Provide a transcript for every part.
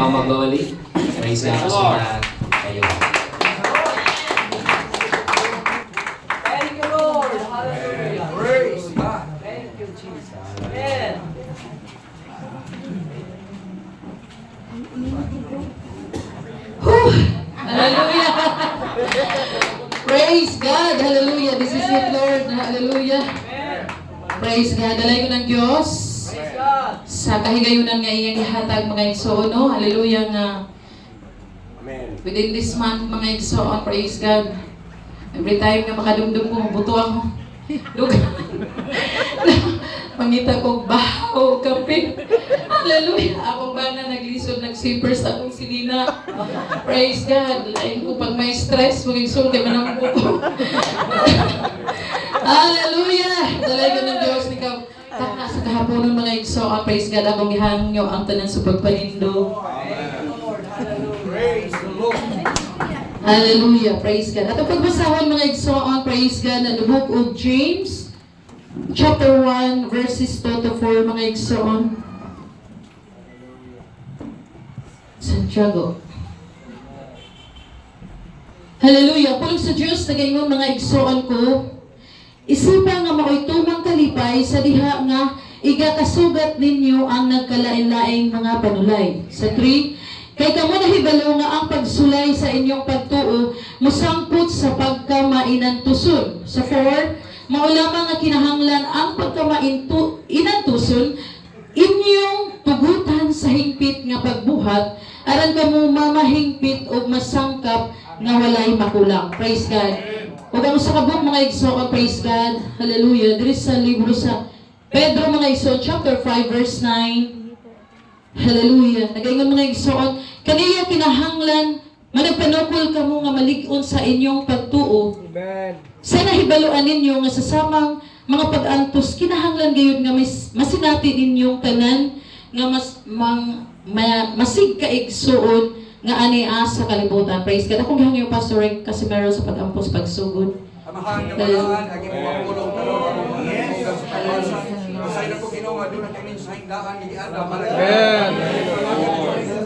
pa magbawali. Praise God sa mga kayo. Thank you, Lord. Hallelujah. Praise God. Thank you, Jesus. Amen. Hallelujah. Praise God. Hallelujah. This is it, Lord. Hallelujah. Praise God. Dalay ko ng Diyos Praise God. sa kahigayunan nga iyang ihatag mga igsoon. Hallelujah nga. Amen. Within this month mga igsoon. Praise God. Every time nga makadumdum ko, buto ako. Mangita ko baho, kape. Hallelujah. Akong bana naglisod, nag-sipers akong sinina. Praise God. Lain ko pag may stress, mag-igsoon kay manang ko. Hallelujah. Dalay ko ng Diyos ni Kaw. Taka sa kahapon ng mga igsoon. Praise God. Akong ihangyo ang tanan sa pagpanindo. Praise the Lord. Hallelujah. Praise God. At ang pagbasahon mga igsoon, praise God, na the book of James, chapter 1, verses 2 to 4, mga igsoon. Santiago. Hallelujah. Pulong sa Diyos, nagaingon mga igsoon ko, isipa nga mao'y tumang kalipay sa diha nga igakasugat ninyo ang nagkalain-laing mga panulay. Sa 3, kay kamo nahibalo nga ang pagsulay sa inyong pagtuo musangpot sa pagkamainantuson. Sa 4, maulamang nga kinahanglan ang pagkamainantuson inyong tugutan sa hingpit nga pagbuhat aran kamo mamahingpit og masangkap nga walay makulang. Praise God. Ug ang sa kabuk mga igsoon, praise God. Hallelujah. Diri sa libro sa Pedro mga igsoon, chapter 5 verse 9. Hallelujah. Nagaingon mga igsoon, kaniya kinahanglan managpanukol kamo nga malig-on sa inyong pagtuo. Amen. Sa nahibaluan ninyo nga sa samang mga pag-antos kinahanglan gayud nga masinati ninyong tanan nga masig kaigsuon nga ania sa kalibutan. Praise God. Akong gihangyo Pastor Rick Casimero sa pag-ampos pagsugod. Amahan nga malahan, agi mo mapulong talong ako mga sa pagpasa. Masay na ko ginawa doon ang kanin sa hingdaan ni Anda Malay. Amen.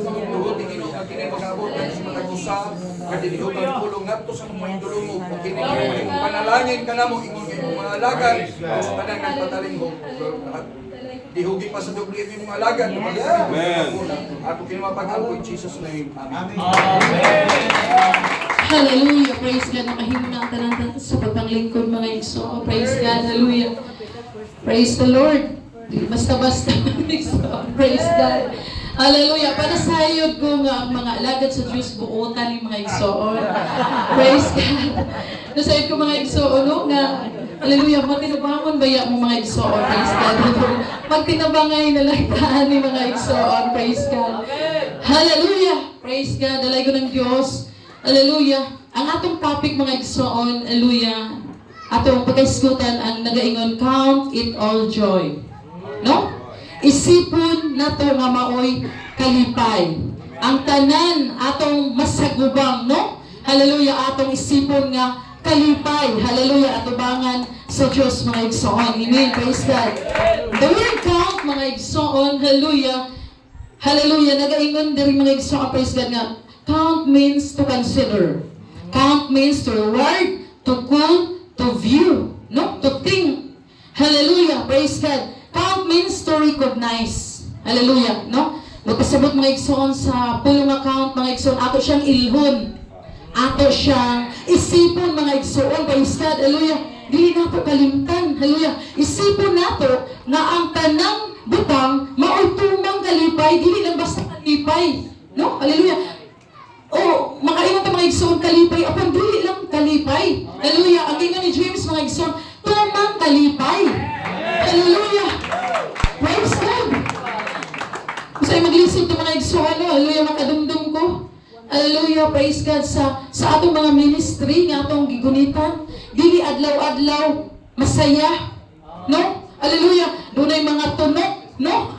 Tuhuti Ginoo ang kini mag-abot sa mga kusa, kadilihugan pulong ngadto sa mga tulong mo. Kini panalangin ka namo ingon kay mga alagad sa tanang nagpataling mo. Dihugi pa sa dubli yung mga alagad. Amen. Ako kinamapag-alpo in Jesus name. Amen. Hallelujah. Praise God. Nakahimo na ang tanan sa pagpanglingkod mga igsoon. Praise God. Hallelujah. Praise the Lord. Basta-basta. Praise God. Hallelujah. Panasayod ko nga ang mga alagad sa Diyos buotan ng mga igsoon. Praise God. Nasayod ko mga igsoon nga hallelujah. Magtinabangon baya mo mga igsoon. Praise God. Magtinabangay na lang taan ng mga igsoon. Praise God. Hallelujah. Praise God. Dalay ko ng Diyos. Hallelujah. Ang atong topic mga igsoon, hallelujah, atong pagkaisgutan ang nagaingon, count it all joy. No? Isipon nato nga maoy kalipay. Ang tanan atong masagubang, no? Hallelujah, atong isipon nga kalipay. Hallelujah, atubangan sa Diyos mga igsoon. Amen. Praise God. The word count mga igsoon, hallelujah. Hallelujah, nagaingon diri mga igsoon, praise God nga. Count means to consider. Count means to reward, to cool, to view, no? To think. Hallelujah. Praise God. Count means to recognize. Hallelujah, no? Magpasabot mga igsoon sa pulong account, mga igsoon, ato siyang ilhon. Ato siyang isipon mga igsoon. Praise God. Hallelujah. Dili nato kalimtan. Hallelujah. Isipon nato nga ang tanang butang maultumang kalipay, dili lang basta kalipay. No? Hallelujah. O, makaingon ta mga igsoon kalipay, apan dili lang kalipay. Hallelujah. Ang ingon ni James mga igsoon, tumang kalipay. Hallelujah. Praise God. Kasi maglisod ta mga igsoon, hallelujah, makadumdum ko. Hallelujah, praise God sa atong mga ministry nga atong gigunitan. Dili adlaw-adlaw masaya. No? Hallelujah. Dunay mga tunok, no?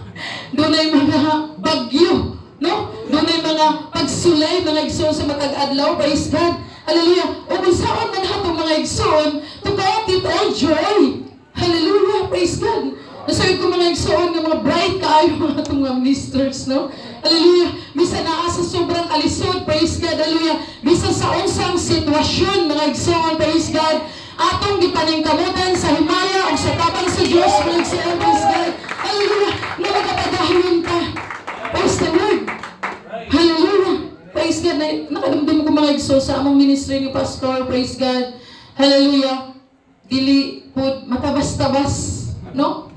Dunay mga bagyo, no? Dunay mga pagsulay, mga igsoon sa matag adlaw, praise God. Hallelujah. O bisaon man hatong mga igsoon, to count it all joy. Hallelujah, praise God. Nasabi ko mga igsoon nga mga bright kaayo mga itong mga ministers, no? Hallelujah. Bisa naa sa sobrang kalisod, praise God, hallelujah. Bisa sa unsang sitwasyon, mga igsoon, praise God. Atong gipaningkamutan sa himaya o sa tabang sa Diyos, mga igsoon, praise God. Hallelujah. Nga magkapagayon ka. Praise the Lord. Hallelujah. Praise God. Nakadamdam ko mga igsoon sa among ministry ni Pastor, praise God. Hallelujah. Dili po matabas-tabas, no?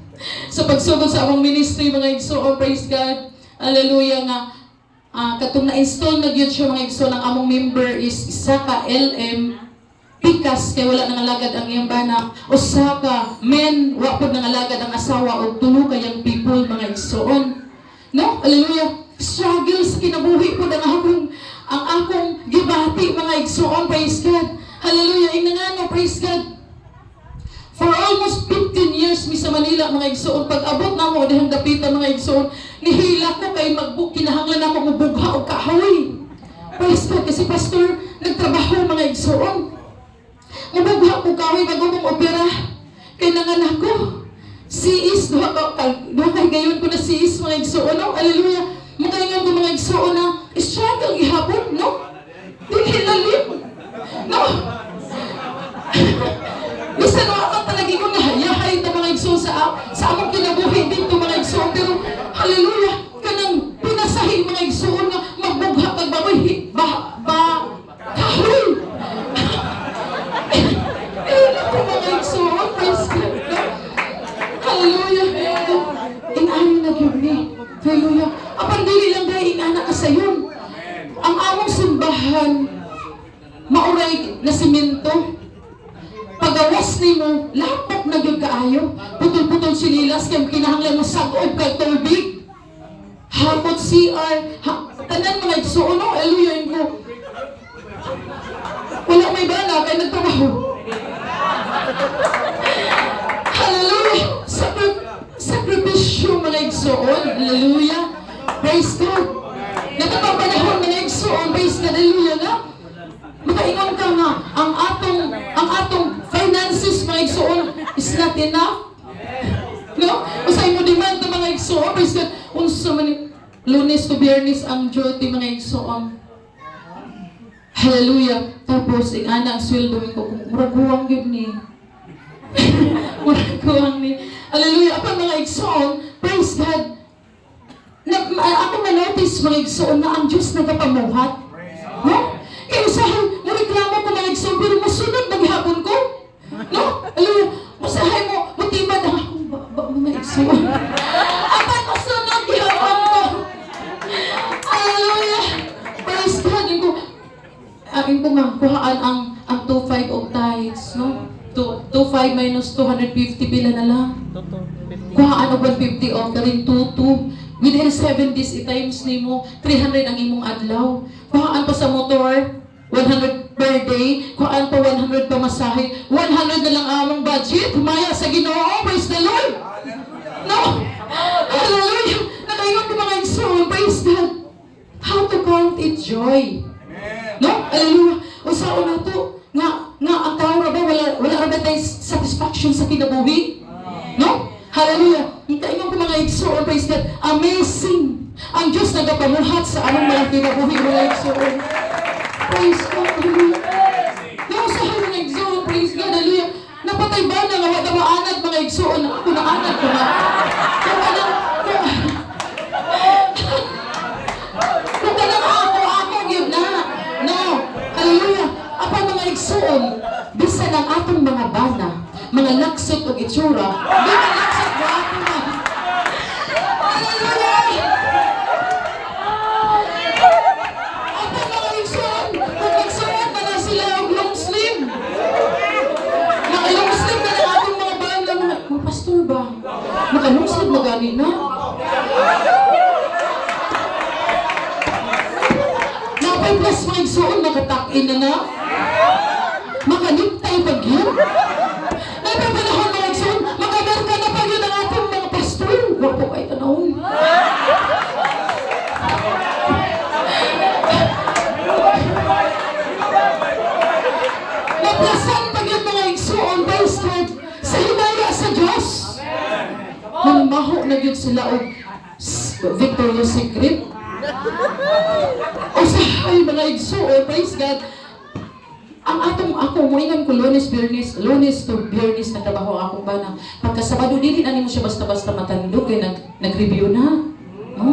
So pagsugod sa among ministry mga igsoon, praise God, hallelujah nga, katong na-install na gyud siya mga igsoon, ang among member is isa ka LM pikas kay wala nang alagad ang iyang bana, usa ka men wa pod nang alagad ang asawa og tulo kayang people mga igsoon, no? Hallelujah. Struggle sa kinabuhi pod ang akong gibati mga igsoon, praise God, hallelujah. Ingangano, praise God. For almost 15 years mi sa Manila mga igsoon, pag abot na mo dihang dapitan mga igsoon, nihila ko kay kinahanglan ako mubugha og kahoy. Praise God, kasi pastor nagtrabaho mga igsoon. Mubugha ko kahoy bago mong opera. Kay nanganak ko. Siis, duha kay gayon ko na siis mga igsoon, no? Hallelujah. Makaingan ko mga igsoon na struggle gihapon, no? Dili lalim. No? Bisa na ako talagi ko nahayahay na mga igsoon sa among kinabuhi dito mga igsoon. Pero hallelujah, kanang pinasahi mga igsoon nga magbugha kag baboy kahoy. Ako mga igsoon, praise God. Hallelujah. Inani na gyud ni. Hallelujah. Apan dili lang dai ingana ka sayon. Ang among simbahan mauray na simento. Pagawas ni mo, lapok na gyud kaayo. Putol-putol sinilas kay kinahanglan mo sagob kay tubig. Hapot CR, tanan mga igsoon, no? Hallelujah ko. Wala may bala kay nagtrabaho. Hallelujah. Sakripisyo mga igsoon. Hallelujah. Praise God. Natapapanahon mga igsoon. Praise God. Hallelujah na. Makaingon ka nga, ang atong finances mga igsoon is not enough. No? Usay mo demand ng mga igsoon, praise God, unsa man Lunes to Biyernes ang duty mga igsoon. Hallelujah. Tapos ingana ang sweldo ko, muraguwang gyud ni. Muraguwang ni. Hallelujah. Apan mga igsoon, praise God. Ako na-notice mga igsoon na ang Diyos nagapamuhat. No? Kaya usahay, nareklamo ko mga igsoon, pero masunod maghapon ko. No? Hallelujah. Usahay mo, matibad ang akong mga igsoon. Apan masunod maghapon ko. Hallelujah. Praise God. Yung ko nga, kuhaan ang 2.5 of tithes, no? 2.5 minus 250, pila na lang. Kuhaan og 150 of, daring 2.2. Within 7 days, i-times ni mo, 300 ang imong adlaw. Kuhaan pa sa motor, 100 per day. Kuhaan pa 100 pa masahe. 100 na lang among budget. Humaya sa Ginoo. Praise the Lord. No? Hallelujah. Nakaingon ko mga igsoon. Praise God. How to count it joy. No? Hallelujah. Usaon na to. Nga ang tao ba, wala ba tayo satisfaction sa kinabuhi? No? Hallelujah. Kaingon ko mga igsoon. Praise God. Amazing. Ang Diyos nagapamuhat sa anong mga kinabuhi mga igsoon. Praise God. Hallelujah. Nausahay mga igsoon. Praise God. Hallelujah. Napatay ba na nga wala maanad mga igsoon? Ako naanad ko na. Kung ka lang ako yun na. No. Hallelujah. Apa mga igsoon, bisan ang atong mga bana, mga laksot o itsura, di ba laksot mo ato na? Hallelujah. Apa mga igsoon, kung nagsuot na na sila ang long sleeve. Mga long sleeve na ng atong mga bana, mga pastor ba? Long sleeve na gani na? Plus mga igsoon, makatak-in na na. Makaniptay pag yun. Napapanahon mga igsoon, makamarka na pag yun ang ating mga pastor. Wapo kayo tanawin. Naplasan pag yun mga igsoon, praise God, sa himaya sa Diyos. No? na yun sila o Victoria's Secret. O sa mga igsuon, praise God. Ang ako, moingan ko Lunes to Biyernes na trabaho akong bana. Pagka Sabado, dili na mo siya basta-basta matandog, kaya nag-review na. No?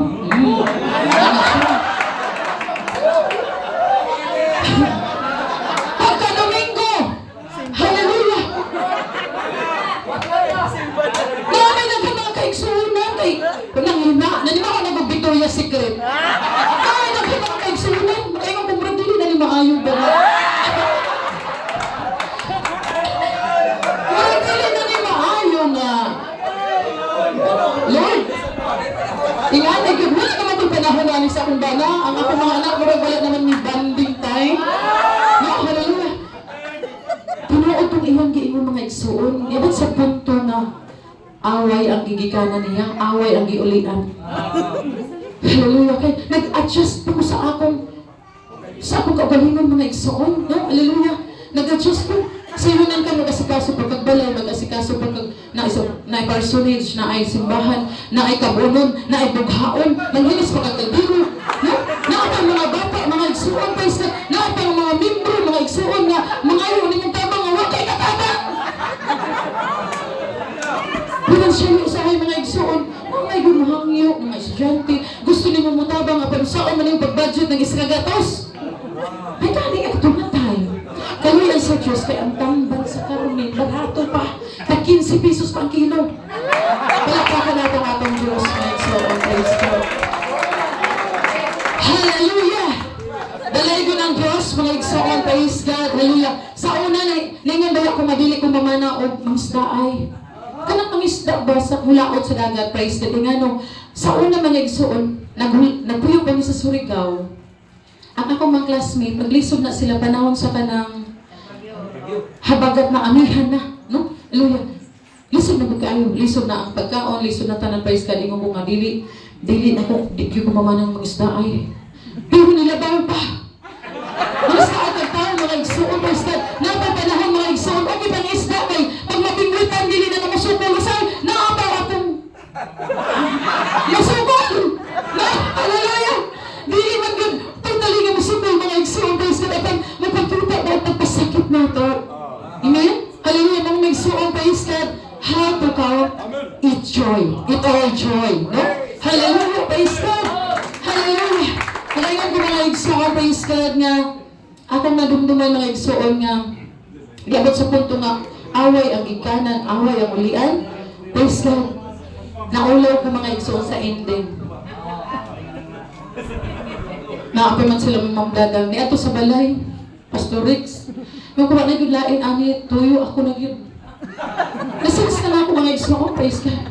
Pagka Domingo, hallelujah! Namin na ka mga kaigsunan, kay nanima ko na mag-Victoria's Secret. Namin na ka mga kaigsunan, kaya nga kung dili na ni maayo ba na. Lord, ingani gyud wala naman itong panahon ani sa akong bana. Ang akong mga anak murag wala naman ni bonding time. No, hallelujah. Tinuod tong iyang giingon mga igsuon. Ibig sa punto na away ang gigikanan niya, away ang giulian. Hallelujah. Kay nag-adjust po sa akong kaugalingon mga igsuon. No, hallelujah. Nag-adjust po. Sayunan ka mag-asikaso pagkagbalay, mag-asikaso pagkag na personage, na ay simbahan, na ay kabunon, na ay bughaon, nanginis pagkagdiro, no? Na ang mga bata, mga igsuon, na ang mga membro, mga igsuon na mga yun, yung tabang nga wakay katata. Pinansyali usahay mga igsuon, mga gumahangyo, mga estudyante, gusto ni mo mutabang, pero saan man yung pag-budget ng isragatos? Ay, kani ito na tayo. Kaluyan sa Diyos, kaya ang tambal sa karunin, barato pa, tag 15 pesos pang kilo. Palakpakan natin atong Diyos, my soul, praise God. Hallelujah! Dalay ko ng Diyos, mga igsoon, praise God, hallelujah. Sa una, ningan ba ako madili kong mamana o mangisda ay? Kanang mangisda ba sa hulaot sa dagat, praise God, ingano. Sa una, mga igsoon, nagpuyog kami sa Surigao. Ang akong mga classmate, maglisod na sila panahon sa kanang habagat na amihan na, no? Hallelujah. Lisod na kayo, lisod na ang pagkaon, lisod na tanan praise God, ingon ko nga dili na ko, di ko mamanang mga isda ay. Pero nilabaw pa. Mga sa atag tao, mga igsuon, praise God, napapanahon mga igsuon, o kitang isda kay, pag mapingwitan, dili na namasukol, masal, naapaw akong masukol! Na, hallelujah! Dili man good, totally nga masukol, mga igsuon, praise God, at magpagkita ba at pagpasakit na ito. Amen? Hallelujah, mga igsuon, praise God, how to count it joy, it all joy, no? Hallelujah, praise God! Hallelujah! Hallelujah ko mga igsuon, praise God nga, akong nadumduman mga igsuon nga, diabot sa punto nga, away ang ikanan, away ang ulian, praise God, naulaw ko mga igsuon sa ending. Naapay man sila mamdagang ni ato sa balay, Pastor Rix. Yung kuha na yun lain, ani, tuyo ako na yun. Nasins na ako mga igsoon, praise God.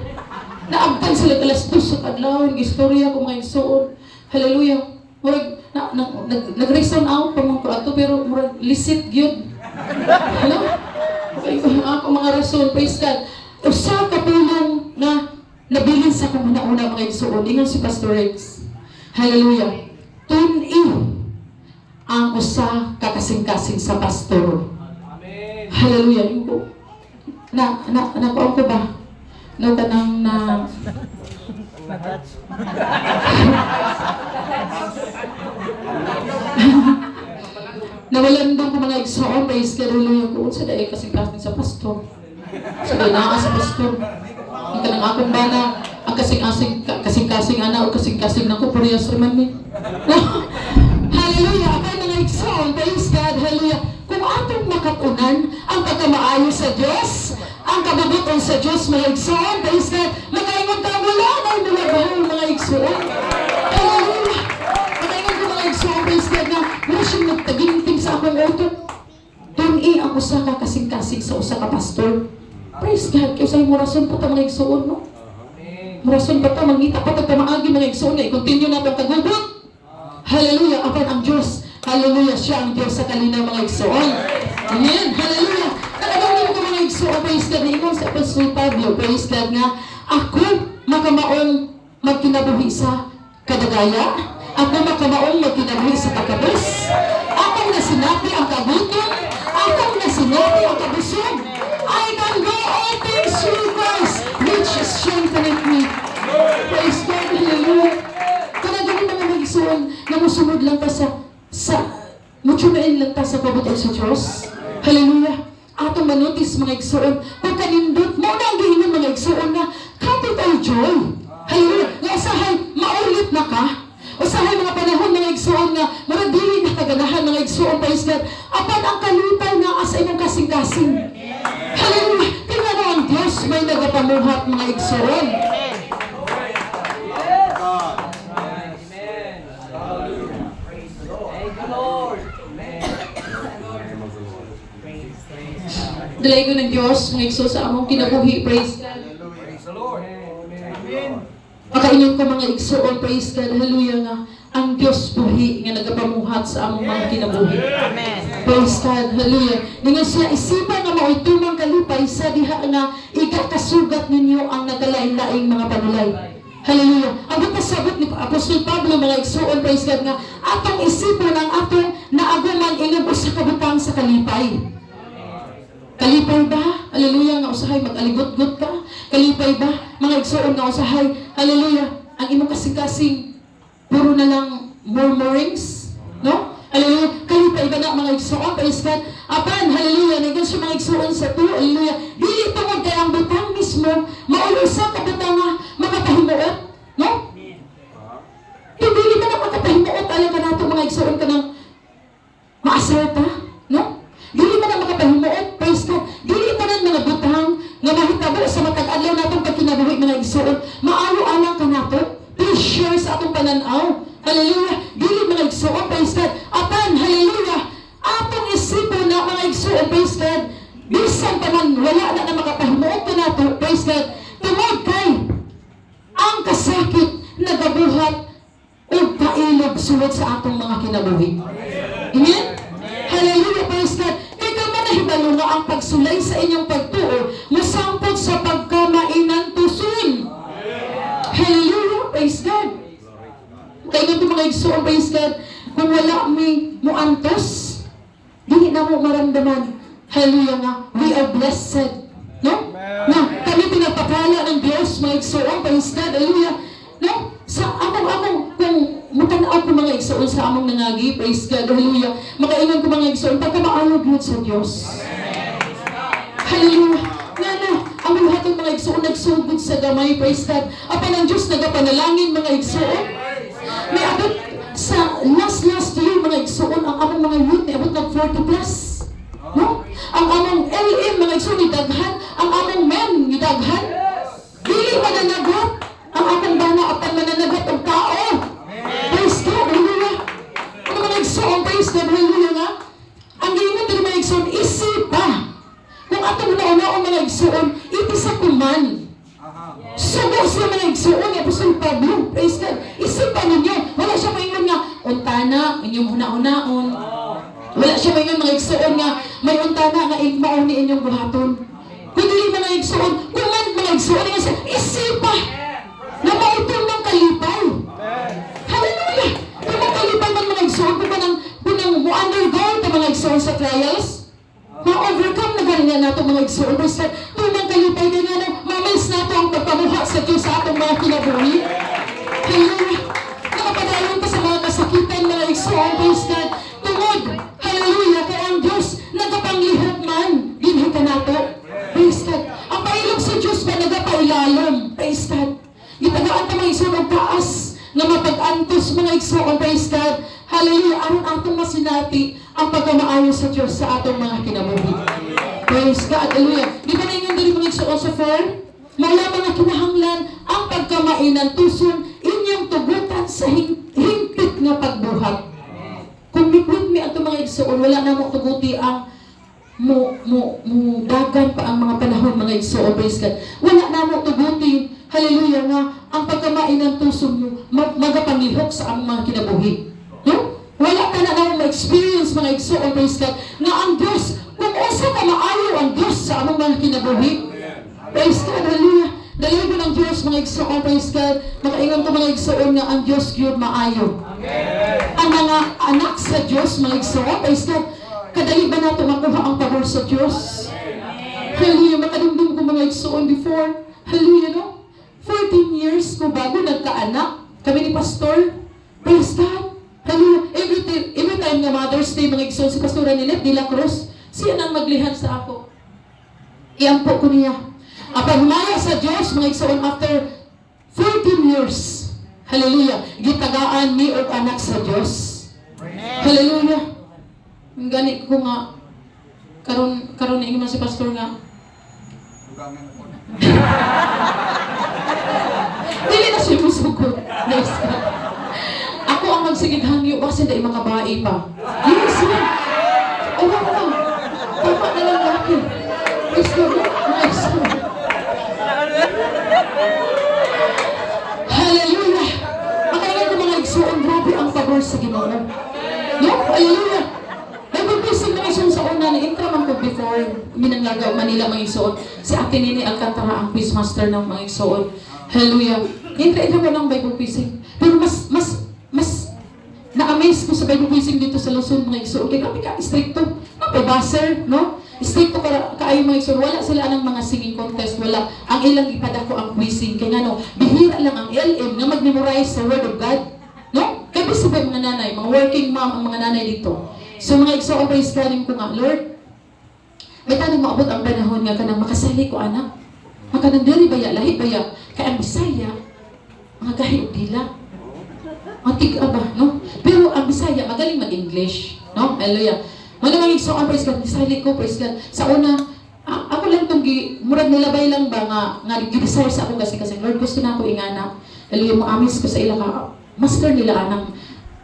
Naabtan sila kalas 2 sa kadlaw, istorya ko mga igsoon. Hallelujah. Murag, nag-reason out pa mga ko ato, pero murag, lisit yun. Hello? Ako mga rason, praise God. Usa ka pulong na nabilin sa kong una mga igsoon. Ingon si Pastor Rix. Hallelujah. Tun-i ang usa kakasing-kasing sa pastor. Amen. Hallelujah. Yung ko. Nakuha ko ba? No, kanang na... Nawalan doon ko mga igsoon, praise God, hallelujah ko. Sa daig kasing-kasing sa pastor. Sa dinaa sa pastor. Ang kanang akong bana, ang kasing-kasing ana o kasing-kasing na ko, puriyas naman mi. Hallelujah! Ako yung mga igsoon, praise God, hallelujah. Kung atong makatunan ang pagkamaayo sa Diyos, ang kababuton sa Diyos, mga igsoon, praise God, magaingon ka, wala na yung mga bahal, mga igsoon. Hallelujah! Magaingon ko mga igsoon, praise God, na wala siyang nagtaginting sa akong auto. Tun-i ang usa ka kasing-kasing sa usa ka pastor. Praise God, kaya sa'yo murason pa ta mga igsoon, no? Murason pa ta, mangita pa ta maagi mga igsoon, i-continue na itong kagugot. Hallelujah, apan ang Diyos. Hallelujah, siya ang Diyos sa kalinaw mga igsoon. Amen, hallelujah. Talagang ko mga igsoon, praise God, ingon sa Apostle Pablo, praise God nga, ako makamaong magkinabuhi sa kadagaya, ako makamaong magkinabuhi sa kakabus, akong nasinapi ang kagutom, akong nasinapi ang kabusog, I can do all things through Christ, which strengtheneth me. Praise God, hallelujah. Kaya ganun mga mag-igsoon na musunod lang ta sa mutsunain lang ta sa kabutan sa Diyos. Hallelujah. Atong manotis mga igsoon, kung kanindot mo na ang gihinon mga igsoon na capital joy. Hallelujah. Nga usahay, maulit na ka. Usahay mga panahon mga igsoon nga maradili na kaganahan mga igsoon, praise God. Apan ang kalipay na asa imong kasing-kasing. Hallelujah. Tingnan mo ang Diyos may nagapamuhat mga igsoon. Dalay ko ng Diyos mga igsoon sa among kinabuhi, praise God. Praise the Lord. Amen. Makaingon ko mga igsoon, praise God, hallelujah nga, ang Diyos buhi nga nagapamuhat sa among mga kinabuhi. Amen. Praise God, hallelujah. Ningon siya, isipan nga mao'y tumang kalipay sa diha nga ikakasugat ninyo ang nagalain-laing mga panulay. Hallelujah. Ang pasabot ni Apostol Pablo mga igsoon, praise God nga, atong isipon ang atong naaguman ingon usa ka butang sa kalipay. Kalipay ba? Hallelujah, nga usahay mag-aligot-got ka. Kalipay ba? Mga igsoon nga usahay, hallelujah, ang imong kasing-kasing puro na lang murmurings, no? Hallelujah, kalipay ba na mga igsoon, praise God. Apan, hallelujah, naging siya mga igsoon sa tuwa, hallelujah. Dili tungod kay ang butang mismo, maulusa ka butang nga makapahimuot, no? Dili ka na makapahimuot, alam ka nato mga igsoon ka ng maasar ta, no? Dili man na makapahimuot, praise God. Dili man mga butang nga mahitabo sa matag-adlaw natong pagkinabuhi mga igsoon. Maalo-alang ka nato. Please share sa atong pananaw. Hallelujah. Dili mga igsoon, praise God. Apan, hallelujah. Atong isipon na mga igsoon, praise God. Bisan pa man wala na makapahimuot ka nato, praise God. Tungod kay ang kasakit nagabuhat o kailog sulod sa atong mga kinabuhi. Amen? Hallelujah, praise God. Kaya ka manahibalo nga ang pagsulay sa inyong pagtuo, masampot sa pagkamainan tusun. Hallelujah, praise God. Kaya nga ito mga igsoon, praise God, kung wala may muantos, hindi na mo maramdaman. Hallelujah nga, we are blessed. No? Na kami pinapakala ng Diyos, mga igsoon, praise God, hallelujah. No? Sa among kung matanaw ko mga igsoon sa among nangagi, praise God, hallelujah. Makaingon ko mga igsoon, pagkamaalog yun sa Diyos. Hallelujah. Nga ang lahat ng mga igsoon nagsugod sa gamay, praise God. Apan ang Diyos nagapanalangin mga igsoon. May abot sa last year mga igsoon, ang among mga youth, may abot ng 40 plus. No? Ang among LM mga igsoon, idaghan. Ang among men, idaghan. Dili mananagot. Ang among bana, apan mananagot ang tao. Praise God, hallelujah. Ano mga igsoon, praise God, hallelujah nga. Ang gingat ng mga igsoon, isipa. Kung atong nauna-una mga igsoon, itisa kuman. Sugo siya mga igsoon, Apostol Pablo, praise God. Isipan ninyo, wala siya maingon nga, untana, inyong huna-hunaon. Wala siya maingon mga igsoon nga, may untana nga mauni inyong buhaton. Kung dili mga igsoon, kung man mga igsoon, nga siya, isipa. Na mautong ng kalipay. Hallelujah! Kung mga kalipay man mga igsoon, kung nang mo-undergo ito mga igsoon sa trials, ma-overcome na ganyan nato mga igsoon. Basta kung mga kalipay ganyan, mamals nato ang pagpamuha sa Diyos sa atong mga kinabuhi. Hallelujah! Nakapadayon ka sa mga kasakitan mga igsoon, praise God. Tungod, hallelujah, kaya ang Diyos nagapanglihok man, ginhi ka nato. Praise God. Ang pailog sa Diyos ba nagapailalom? Praise God. Gitagaan ka mga igsoon ang taas na mapag-antos mga igsoon, praise God. Hallelujah. Aron atong masinati ang pagkamaayo sa Diyos sa atong mga kinabuhi. Praise God. Hallelujah. Di ba na yung dali mga igsoon sa 4? Mala mga kinahanglan ang pagkamainan tuson inyong tugutan sa hingpit nga pagbuhat. Kung with me ato mga igsoon, wala na mo tuguti ang dagan pa ang mga panahon mga igsoon, praise God. Wala na mo tuguti, hallelujah nga, ang pagkamainan tuson nyo, magapanglihok sa ang mga kinabuhi. No? Wala ka na ma-experience mga igsoon, praise God, nga ang Diyos, kung usa ka maayo ang Diyos sa among mga kinabuhi. Praise God, hallelujah. Dalihan ko ng Diyos mga igsoon, praise God. Makaingon ko mga igsoon nga ang Diyos yun maayo. Ang mga anak sa Diyos mga igsoon, praise God. Kadali ba nato makuha ang pabor sa Diyos? Hallelujah. Makadumdum ko mga igsoon before. Hallelujah, no? 4 14 years ko bago nagkaanak. Kami ni Pastor. Praise God. Hallelujah. Every time nga Mother's Day, mga igsoon, si Pastor Ninette de la Cruz, siya nang maglihan sa ako. Iampo ko niya. Apang humaya sa Diyos, mga igsoon, after 14 years, hallelujah, gitagaan ni o anak sa Diyos. Hallelujah. Ang gani ko nga, karon na ingon si Pastor nga, Dugangan mo na. dili na siya musukot. Praise God. Ako ang magsigid hangyo, kasi dahil makabae pa. Yes, man. Ewan ko lang. Tama na lang laki. Praise God. Praise God. Hallelujah. Makaingan ko mga igsuon, grabe ang pabor sa Ginoo. No? Hallelujah. Nagpaprisig na igsuon sa una, na-intra man ko before, Minanglagaw, Manila, mga igsuon. Si Ate Nini Alcantara, ang quizmaster ng mga igsuon. Hallelujah. Intra ko ng Bible quizzing. Pero mas na-amaze ko sa Bible quizzing dito sa Luzon, mga igsuon. Kaya kami ka, stricto. Napabaser, no? Stricto kaayo mga igsuon. Wala sila anang mga singing contest. Wala. Ang ilang ipadako ang quizzing. Kaya nga, no, bihira lang ang LM na mag-memorize sa Word of God. No? Kaya bisa ba mga nanay, mga working mom ang mga nanay dito. So mga igsuon, praise God ko nga, Lord, may tanong maabot ang panahon nga kanang makasali ko, anak. Makanang diri baya, lahi baya. Kaya ang Bisaya, mga gahi o dila. Mga tig-a ba, no? Pero ang Bisaya, magaling mag-English. No? Hallelujah. Mga mga igsoon, praise God, bisali ko, praise God. Sa una, ako lang itong murag nilabay lang ba nga gi-desire sa ako kasi Lord, gusto na ako ingana. Hallelujah, maamis ko sa ila ka. Master nila anang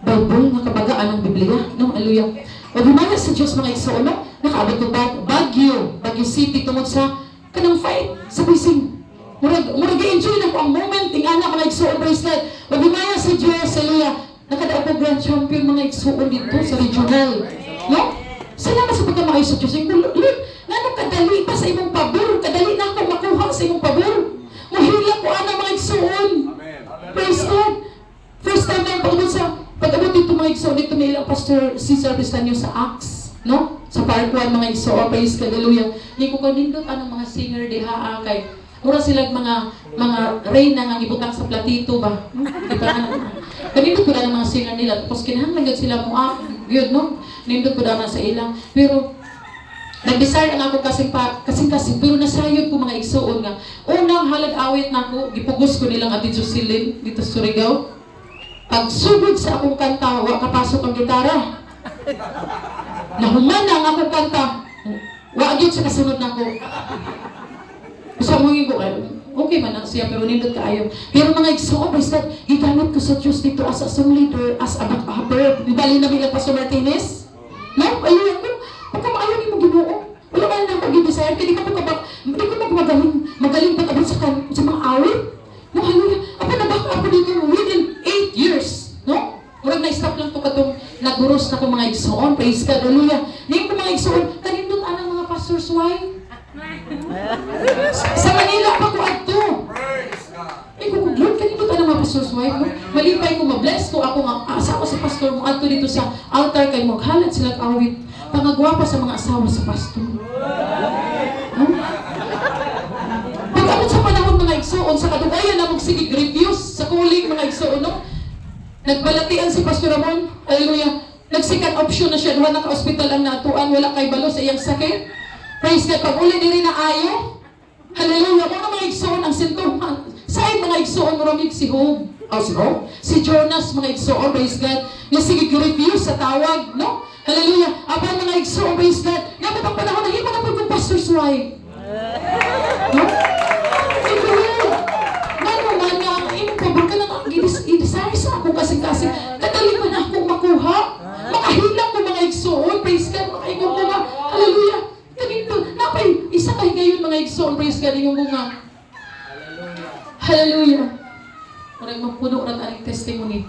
Bible, nakabagaan ng Biblia. No? Hallelujah. O bumaya sa Diyos mga igsoon, no? Nakaabot ko Baguio City, tungod sa kanang fight sa quizzing. Murag i-enjoy na ko ang moment, ingana mga igsoon, praise God. O bumaya sa Diyos, hallelujah. Nakadaog ko grand champion mga igsoon dito sa regional. No? Salamat sa pagkamayo sa Diyos. Lord, nga kadali pa sa imong pabor. Kadali na ako makuha sa imong pabor. Mahila ko ana mga igsoon. Praise God. First time na yung pag-abot dito mga igsoon, dito may ilang Pastor Cesar Pistanyo sa Acts. No? Sa Park 1 mga igsoon, praise God, hallelujah. Hindi ko kanindot anong mga singer diha kay mura silang mga reyna nga gibutang sa platito ba? Kita na. Kanindot ko na ng mga singer nila. Tapos kinahanglan sila mo yun, no? Nindot ko na sa ilang. Pero nag-desire ang ako kasing pero nasayod ko mga igsoon nga. Unang halad awit na ako, gipugos ko nilang Ate Jocelyn dito sa Surigao. Pag sugod sa akong kanta, wa kapasok ang gitara. Nahuman na ang akong kanta. Wa gyud sa kasunod na ako. Sa mga ko, okay man na siya, pero nindot kaayo. Pero mga igsoon, praise God, gigamit ko sa Diyos dito as a song leader, as a back-upper. Ibali na bilang Pastor Martinez. No? Ayun ko. Pagka maayon ni mo Ginoo. Wala man na ako gi-desire. Hindi ko magaling pag-abot sa mga awit. No, hallelujah. Apa na-back up dito within 8 years. No? Murag na-stop lang ito katong naguros na ko mga igsoon. Praise God, hallelujah. Ngayon ko mga igsoon, kanindot anang mga pastor's wife. Sa Manila pa ko adto. Lord, kanindot anang mga pastor's wife. No? Malipay ko, mabless ko ako nga asawa sa pastor mo adto dito sa altar kay mo. Halat silang awit. Pangagwapa sa mga asawa sa pastor. No? Pag-abot sa panahon mga igsoon, sa kadugayan na magsigig reviews sa kuling mga igsoon, no? Nagbalatian si Pastor Ramon, hallelujah. Nag-second option na siya, duha na ka-hospital ang natuan, wala kay balo sa iyang sakit. Praise God, pag uli diri na ayo, hallelujah. Mga igsoon ang sintomas. Saan mga igsoon maramig si Hope? Si Jonas, mga igsoon, praise God. Nasigig reviews sa tawag, no? Hallelujah. Apan mga igsoon, praise God. Dapat ang panahon na hipa na pag pastor's wife. No? Naman nga, imong pabor ka lang i-desire sa ako kasi kadali man ako makuha. Makahilang ko mga igsoon, praise God, makaingon ko nga, hallelujah. Ganito, napay, isa kayo ngayon mga igsoon, praise God, yung mga, hallelujah. Marang mapuno rin ang testimony.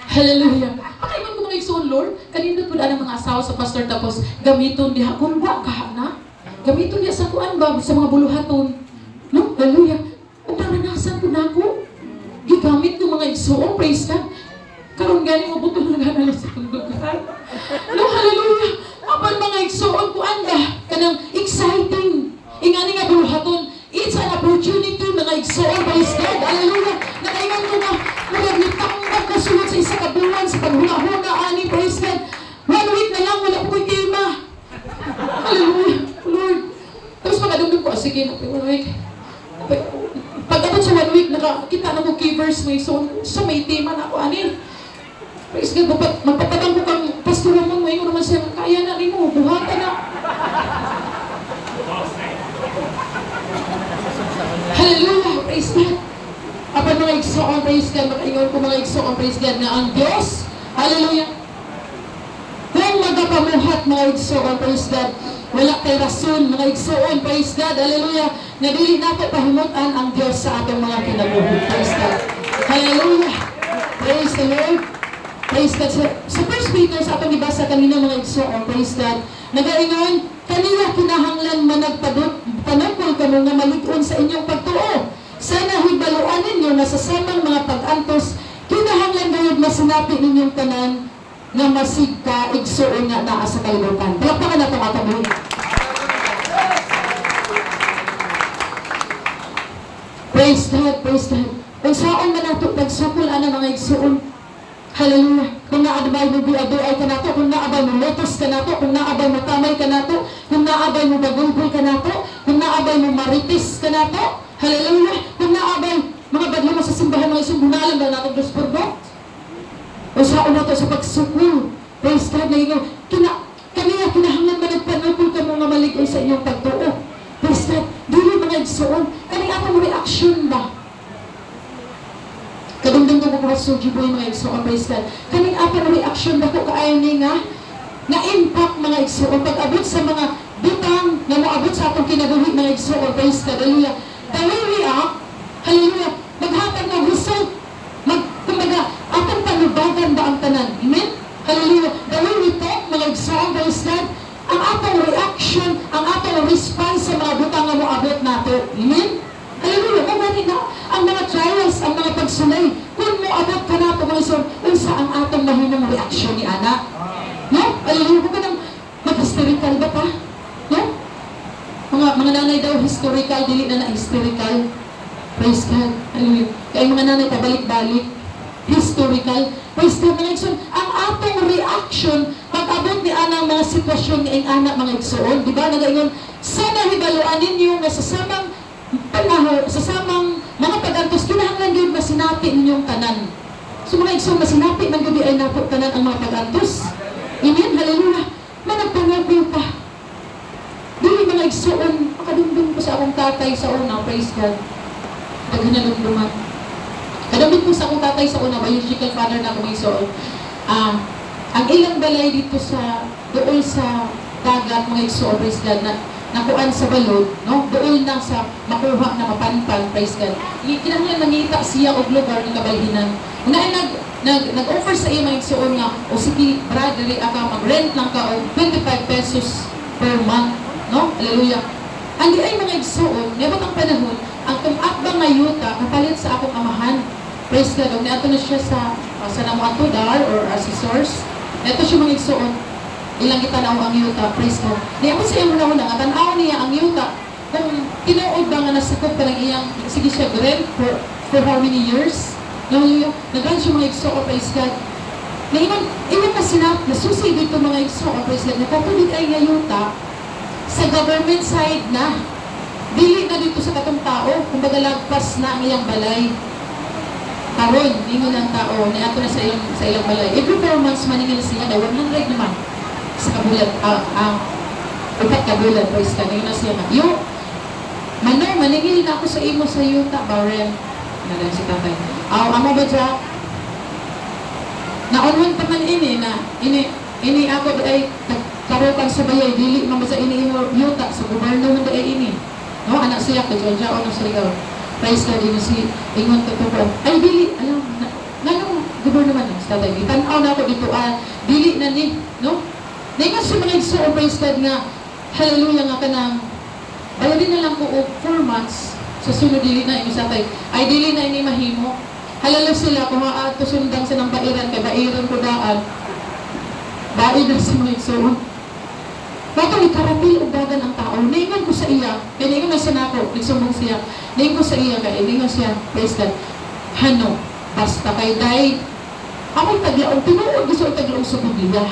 Hallelujah. Makaingon ko mga igsoon, Lord, kanino po ang mga asawa sa pastor tapos gamiton diha, kung ba ka na? Gamiton niya sa kuan ba, sa mga buluhaton. No? Hallelujah. Kung naranasan ko na ako, gigamit ng mga igsoon, praise God. Karon gani mo buto na ganala sa tundugan. No, hallelujah. Apan mga igsoon ko anda kanang exciting. Ingani nga buluhaton, it's an opportunity mga mga igsoon, praise God, hallelujah. Nakaingan ko na, nagtambag na sulod sa isa kabulan, sa paghuna-huna, ani, praise God. 1 week na lang, wala ko tema. Hallelujah, Lord. Tapos makadugdug ko, sige, 1 week. Pag abot sa 1 week, nakakita na mo key-verse mo, so may tema na ako, ani. Praise God, magpatabang ko kang pastoran mo, ngayon naman siya, kaya na rin mo, buhatan na. Hallelujah, praise God. Apan mga igsoon, praise God, makaingon ko mga igsoon, praise God, na ang Diyos, hallelujah, kung magapamuhat mga igsoon, praise God, wala kay rason, mga igsoon, praise God, hallelujah, na dili natin pahimutan ang Diyos sa atong mga kinabuhi, praise God. Hallelujah, praise the Lord. Praise God. Sa 1 Peter, sa atong ibasa kanina mga igsoon, praise God, nagaingon, kanila kinahanglan managpanukol kamo nga malig-on sa inyong pagtuo. Sana hibaluan ninyo na sa samang mga pag-antos, kinahanglan gayud masinapi ninyong tanan nga masigka igsoon nga naa sa kalibutan. Palakpakan na itong atong buhi. Praise God, praise God. Kung saan man nato pagsukol ana mga igsoon, hallelujah. Kung naabay mo biaduay ka nato, kung naabay mo lotos ka nato, kung naabay mo tamay ka nato, kung naabay mo bagulbul ka nato, kung naabay mo marites ka nato, hallelujah. Kung naabay mga badlo mo sa simbahan mga isang bunalan ba nato Diyos Purbo? O saan nato sa pagsukul, praise God, na ikaw, kaniya kinahanglan ba nagpanukul ka mo nga malig-on sa inyong pagtuo? Praise God, dili mga igsoon, kaniya atong reaction ba? Kadungdung ko mga suji po yung mga igsoon, praise God. Kaning apa na reaction na ko kaayon ni nga na-impact mga igsoon. Pag-abot sa mga butang na moabot sa atong kinabuhi mga igsoon, praise God, hallelujah. The way we act, hallelujah, maghatag ng result. Kumbaga, atong panubagan ba ang tanan? Amen? Hallelujah. The way we talk, mga igsoon, praise God, ang atong reaction, ang atong response sa mga butang na moabot nato. Amen? Hallelujah. Kumbaga na, ang mga trials, ang mga pagsulay, kung mo abot ka na ito, mga isor, unsa ang atong mahinang reaksyon ni anak. No? Hallelujah. Kung ka nang mag-hysterical ba pa? No? Mga nanay daw, historical, dili na na-hysterical. Praise God. Hallelujah. Kaya mga nanay, pabalik-balik. Historical. Praise God, mga igsoon. Ang atong reaction, pag-abot ni anak mga sitwasyon ni ang anak, mga igsoon. Diba? Nagaingon, sana hibaluan ninyo na sa samang panahon, sa samang mga pag-antos, kinahanglan yun masinapi ninyong tanan. So mga igsoon, masinapi man gabi ay napo tanan ang mga pag-antos. Amen, hallelujah. Managpangabil ka. Dili mga igsoon, makadumdum ko sa akong tatay sa una, praise God. Naghanalumduman. Kadamit ko sa akong tatay sa una, biological father na akong igsoon. Ang ilang balay dito sa, doon sa dagat, mga igsoon, praise God, na nakuan sa balod, no? Doon na sa makuha na mapanpan, praise God. Kinahanglan mangita siya og lugar ng kabalhinan. Una nag-offer sa iya mga igsoon nga, o sige, brad, dili aka mag-rent lang ka og 25 pesos per month, no? Hallelujah. Ang di ay mga igsoon, nebot ang panahon, ang tumakbang nga yuta, kapalit sa akong amahan. Praise God. Og niadto na siya sa namo ato dar or assessors. Neto siya mga igsoon. Ilang kitanaw ang yuta, praise God. Niya mo sa iyang una-una, nga tanaw niya ang yuta, kung tinuod ba nga nasakop ka ng iyang, sige siya, grant for how many years? No, nag-grant siya mga igsoon, praise God. Na iwan na sinap, nasusi dito mga igsoon, praise God, nakatulig ay nga yuta, sa government side na, dili na dito sa katong tao, kumbaga lagpas na ang iyang balay. Karon, ingon ang tao, niato na sa ilang balay. Every 4 months maningil siya, na 100 naman. Sa kabulan, upat kabulan, praise God, ngayon na siya na, maningil na ako sa imo sa yuta, Baren, nalang si tatay, amo ba dyan? Naunwan pa man ini ako ay karokan sa bayay, dili man ba sa ini imo yuta, sa gobyerno man ba ini, no, anak siya, kajon siya, ano sa ligaw, praise God, ino si, ingon ko po, ay dili, alam, nanong gobyerno man, si tatay, itanaw na ako dito, dili na ni, no? Ngayon sa mga igsoon, praise God nga, hallelujah nga ka nang, bayadin na lang ko 4 months, sa sunod dili na, sa tay, ay dili na ini mahimo. Halala sila, kung maaad ko sundang sa ng bairan, kay bairan ko daan, baid na sa mga igsoon. Bato ikarapil o dagan ang tao. Naingon ko sa iya, kaya naingon na siya na ako, nagsumbong siya. Naingon ko sa iya, kaya naingon siya, praise God. Hano, basta kay day, ako'y taglaong, tinuod gusto ang taglaong sa Biblia.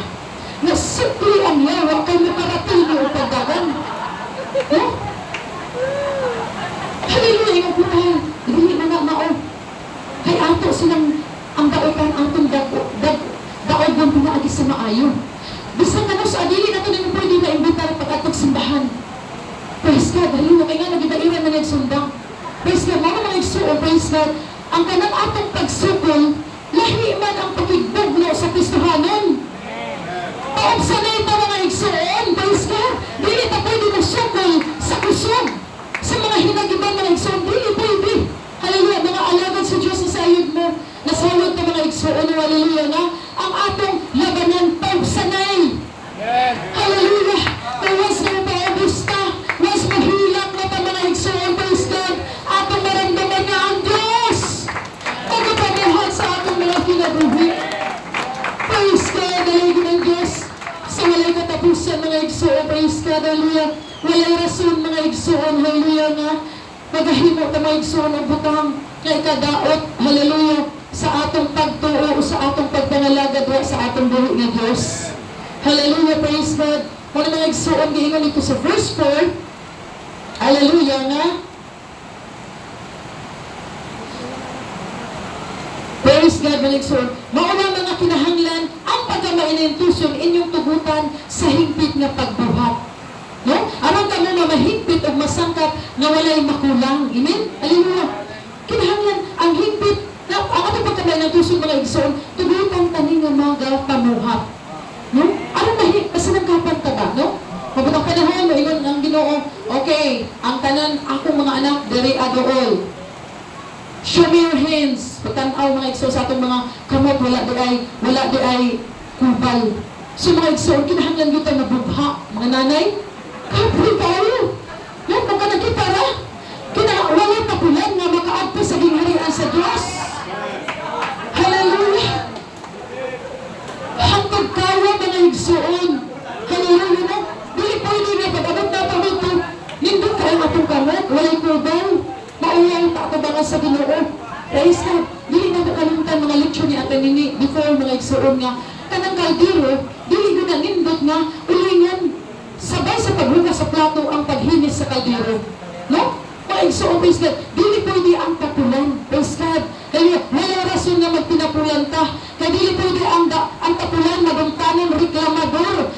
Na simple ang yawa, kay makarapil niyo o pagdagan. No? Hallelujah, ingon po tayo. Dili na nga mao. Kay ato silang, ang daotan, atong daogon pinaagi sa maayo. Bisang ano sa adili na ito na pwede na imbitar pag-atog simbahan. Praise God, dahil mo kaya nga nagibairan na nagsundang. Praise God, mga mga igsuon, praise God, ang kanang atong pagsukol, lahi man ang pakigbugno sa Kristohanon. Paobsanay ito mga igsuon, praise God, dili ta pwede magsukol sa kusog. Sa mga hinagiban mga igsuon, dili pwede. Hallelujah, mga alagad sa Diyos na sayod mo, nasayod ka mga igsuon, hallelujah na, ang atong labanan, paubsanay. Hallelujah! Tawas na paubos ka, was mahilak na pa mga igsuon, praise God, atong maramdaman na ang Diyos. Pagkapamuhat sa atong mga kinabuhi. Praise God, daligin ang Diyos. Sa walay katapusan mga igsuon, praise God, hallelujah. Walay rason mga igsuon, hallelujah nga. Magahimo ta mga igsuon ang butang kay kadaot, hallelujah, sa atong pagtuo, sa atong pagpangalagad, sa atong buhi nga Diyos. Hallelujah, praise God. Muna mga igsuon, giingon ito sa verse 4, hallelujah nga. Praise God, mga igsuon. Mauna mga kinahanglan, ang pagkamainentusyon inyong tugutan sa hingpit nga pagbuhat. No? Aron ka mo mamahigpit o masangkap na walay makulang. Amen? Hallelujah. Kinahanglan, ang higpit, ang atong pagkamay ng tusong mga igsoon, tugutan tanin nga mga pamuhat. No? Aron masanangkapan ka ba? No? Mabutang panahon, no? Ingon ang Ginoo, okay, ang tanan, akong mga anak, dere adool. Show me your hands. Pagtanaw mga igsoon sa atong mga kamot, wala di ay kubal. So mga igsoon, kinahanglan dito na bugha. Mga nanay, kapri tayo. No? Kung ka nagkitara, wala tapulan nga makaagpo sa gingharian sa Diyos. Hallelujah. Hanggang tayo mga igsoon. Hallelujah no? Dili pwede na pag-abot na ito dito. Nindot ka ang atong kamot, walay kubal. Mauyaw ta ako ba sa Ginoo. Praise God. Dili na makalimutan mga leksyon ni Ate Nini before mga igsoon nga. Kanang kaldero, dili ko na nindot nga ulingan. Sabay sa paghugas sa plato ang paghinis sa kaldero. No? Mga igsoon, praise God. Dili pwede ang tapulan. Praise God. Kaya wala rason nga magpinapulan ka. Kaya dili pwede ang tapulan, mabangtanan, reklamador.